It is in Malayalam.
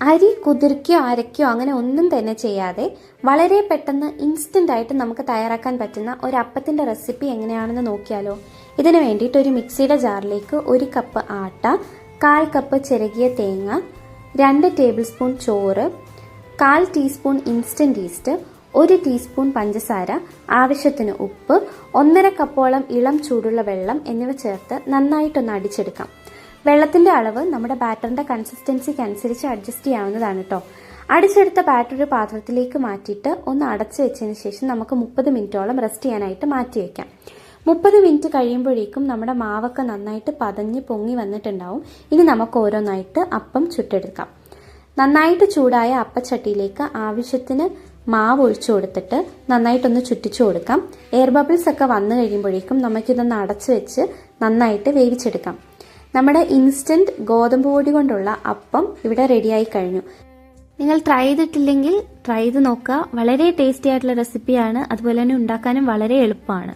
അരി കുതിർക്കുകയോ അരയ്ക്കുകയോ അങ്ങനെ ഒന്നും തന്നെ ചെയ്യാതെ വളരെ പെട്ടെന്ന് ഇൻസ്റ്റൻ്റ് ആയിട്ട് നമുക്ക് തയ്യാറാക്കാൻ പറ്റുന്ന ഒരു അപ്പത്തിൻ്റെ റെസിപ്പി എങ്ങനെയാണെന്ന് നോക്കിയാലോ. ഇതിന് വേണ്ടിയിട്ട് ഒരു മിക്സിയുടെ ജാറിലേക്ക് 1 കപ്പ് ആട്ട, 1/4 കപ്പ് ചിരകിയ തേങ്ങ, 2 ടേബിൾ സ്പൂൺ ചോറ്, 1/4 ടീസ്പൂൺ ഇൻസ്റ്റൻറ്റ് ഈസ്റ്റ്, 1 ടീസ്പൂൺ പഞ്ചസാര, ആവശ്യത്തിന് ഉപ്പ്, 1.5 കപ്പോളം ഇളം ചൂടുള്ള വെള്ളം എന്നിവ ചേർത്ത് നന്നായിട്ടൊന്ന് അടിച്ചെടുക്കാം. വെള്ളത്തിൻ്റെ അളവ് നമ്മുടെ ബാറ്ററിൻ്റെ കൺസിസ്റ്റൻസിക്ക് അനുസരിച്ച് അഡ്ജസ്റ്റ് ചെയ്യാവുന്നതാണ് കേട്ടോ. അടിച്ചെടുത്ത ബാറ്റർ ഒരു പാത്രത്തിലേക്ക് മാറ്റിയിട്ട് ഒന്ന് അടച്ചു വെച്ചതിന് ശേഷം നമുക്ക് 30 മിനിറ്റോളം റെസ്റ്റ് ചെയ്യാനായിട്ട് മാറ്റി വയ്ക്കാം. 30 മിനിറ്റ് കഴിയുമ്പോഴേക്കും നമ്മുടെ മാവൊക്കെ നന്നായിട്ട് പതഞ്ഞ് പൊങ്ങി വന്നിട്ടുണ്ടാവും. ഇനി നമുക്ക് ഓരോന്നായിട്ട് അപ്പം ചുട്ടെടുക്കാം. നന്നായിട്ട് ചൂടായ അപ്പച്ചട്ടിയിലേക്ക് ആവശ്യത്തിന് മാവ് ഒഴിച്ചു കൊടുത്തിട്ട് നന്നായിട്ടൊന്ന് ചുറ്റിച്ചു കൊടുക്കാം. എയർ ബബിൾസ് ഒക്കെ വന്നു കഴിയുമ്പോഴേക്കും നമുക്കിതൊന്ന് അടച്ചു വെച്ച് നന്നായിട്ട് വേവിച്ചെടുക്കാം. നമ്മുടെ ഇൻസ്റ്റൻറ്റ് ഗോതമ്പ് പൊടി കൊണ്ടുള്ള അപ്പം ഇവിടെ റെഡിയായി കഴിഞ്ഞു. നിങ്ങൾ ട്രൈ ചെയ്തിട്ടില്ലെങ്കിൽ ട്രൈ ചെയ്ത് നോക്കുക. വളരെ ടേസ്റ്റി ആയിട്ടുള്ള റെസിപ്പിയാണ്. അതുപോലെ തന്നെ ഉണ്ടാക്കാനും വളരെ എളുപ്പമാണ്.